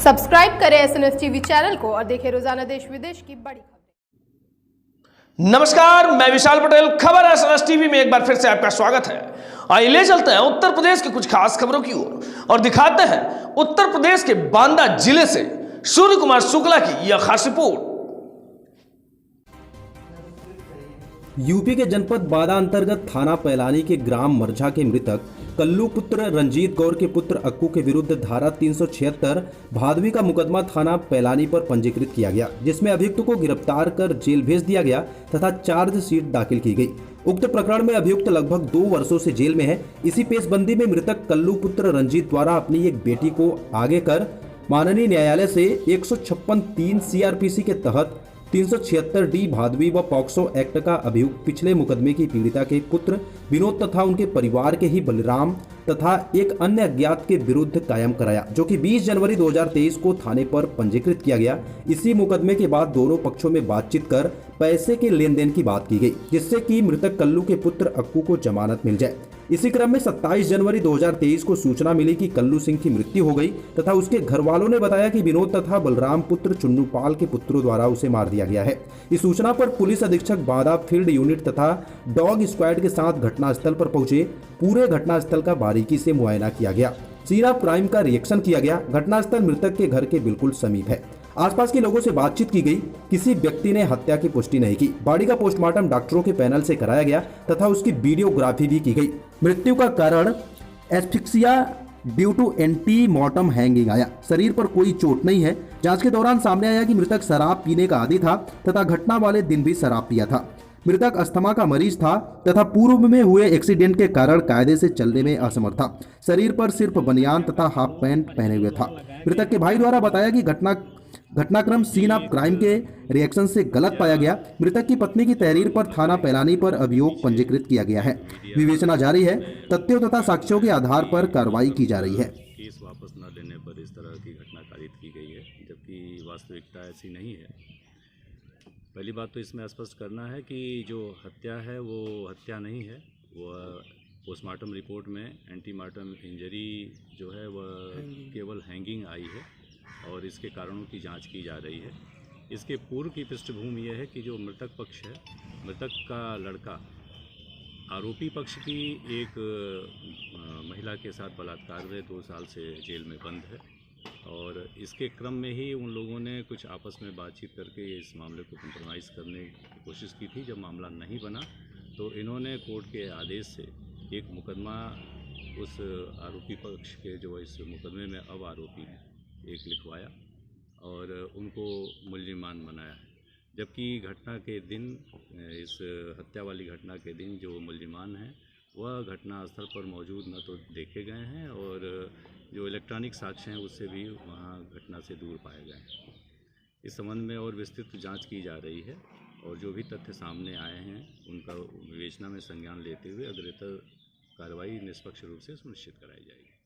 Subscribe करें SNS TV channel को और देखें रोजाना देश विदेश की बड़ी खबरें। नमस्कार, मैं विशाल पटेल। खबर एसएनएस टीवी में एक बार फिर से आपका स्वागत है। आइए ले चलते हैं उत्तर प्रदेश की कुछ खास खबरों की ओर और दिखाते हैं उत्तर प्रदेश के बांदा जिले से सूर्य कुमार शुक्ला की यह खास रिपोर्ट। यूपी के जनपद बांदा अंतर्गत थाना पैलानी के ग्राम मरझा के मृतक कल्लू पुत्र रंजीत गौर के पुत्र अक्कू के विरुद्ध धारा 376 भादवी का मुकदमा थाना पैलानी पर पंजीकृत किया गया, जिसमें अभियुक्त को गिरफ्तार कर जेल भेज दिया गया तथा चार्जशीट दाखिल की गई। उक्त प्रकरण में अभियुक्त लगभग 2 वर्षों से जेल में है। इसी पेशबंदी में मृतक कल्लू पुत्र रंजीत द्वारा अपनी एक बेटी को आगे कर माननीय न्यायालय से 156(3) सीआरपीसी के तहत 376D भादवी व पॉक्सो एक्ट का अभियुक्त पिछले मुकदमे की पीड़िता के पुत्र विनोद तथा उनके परिवार के ही बलराम तथा एक अन्य अज्ञात के विरुद्ध कायम कराया, जो कि 20 जनवरी 2023 को थाने पर पंजीकृत किया गया। इसी मुकदमे के बाद दोनों पक्षों में बातचीत कर पैसे के लेन देन की बात की गई, जिससे कि मृतक कल्लू के पुत्र अक्कू को जमानत मिल जाए। इसी क्रम में 27 जनवरी 2023 को सूचना मिली कि कल्लू सिंह की मृत्यु हो गई तथा उसके घर वालों ने बताया कि विनोद तथा बलराम पुत्र चुन्नू पाल के पुत्रों द्वारा उसे मार दिया गया है। इस सूचना पर पुलिस अधीक्षक बांदा फील्ड यूनिट तथा डॉग स्क्वाड के साथ घटनास्थल पर पहुंचे। पूरे घटनास्थल का बारीकी से मुआयना किया गया, सीन ऑफ क्राइम का रिएक्शन किया गया। घटनास्थल मृतक के घर के बिल्कुल समीप है। आसपास के लोगों से बातचीत की गई। किसी व्यक्ति ने हत्या की पुष्टि नहीं की। बॉडी का पोस्टमार्टम डॉक्टरों के पैनल से कराया गया तथा उसकी वीडियोग्राफी भी की गई। मृत्यु का कारण asphyxia due to antemortem hanging आया। शरीर पर कोई चोट नहीं है। जांच के दौरान सामने आया कि मृतक शराब पीने का आदी था तथा घटना वाले दिन भी शराब पिया था। मृतक अस्थमा का मरीज था तथा पूर्व में हुए एक्सीडेंट के कारण कायदे से चलने में असमर्थ था। शरीर पर सिर्फ बनियान तथा हाफ पैंट पहने हुए था। मृतक के भाई द्वारा बताया कि घटनाक्रम सीन ऑफ क्राइम के रिएक्शन से गलत पाया गया। मृतक की पत्नी की तहरीर पर थाना पैलानी पर अभियोग पंजीकृत किया गया है। विवेचना जारी है। तथ्यों तथा साक्ष्यों के आधार पर कार्रवाई की जा रही है। केस वापस न लेने पर इस तरह की घटना कारित की गई है, जबकि वास्तविकता ऐसी नहीं है। पहली बात तो इसमें स्पष्ट करना है कि जो हत्या है वो हत्या नहीं है। वह पोस्टमार्टम रिपोर्ट में एंटीमार्टम इंजरी जो है वह केवल हैंगिंग आई है और इसके कारणों की जांच की जा रही है। इसके पूर्व की पृष्ठभूमि यह है कि जो मृतक पक्ष है, मृतक का लड़का आरोपी पक्ष की एक महिला के साथ बलात्कार में 2 साल से जेल में बंद है और इसके क्रम में ही उन लोगों ने कुछ आपस में बातचीत करके इस मामले को कंप्रोमाइज़ करने की कोशिश की थी। जब मामला नहीं बना तो इन्होंने कोर्ट के आदेश से एक मुकदमा उस आरोपी पक्ष के जो इस मुकदमे में अब आरोपी हैं एक लिखवाया और उनको मुल्जिमान बनाया है। जबकि घटना के दिन, इस हत्या वाली घटना के दिन जो मुल्जिमान हैं वह घटना स्थल पर मौजूद न तो देखे गए हैं और जो इलेक्ट्रॉनिक साक्ष्य हैं उससे भी वहाँ घटना से दूर पाए गए हैं। इस संबंध में और विस्तृत जांच की जा रही है और जो भी तथ्य सामने आए हैं उनका विवेचना में संज्ञान लेते हुए अग्रेतर कार्रवाई निष्पक्ष रूप से सुनिश्चित कराई जाएगी।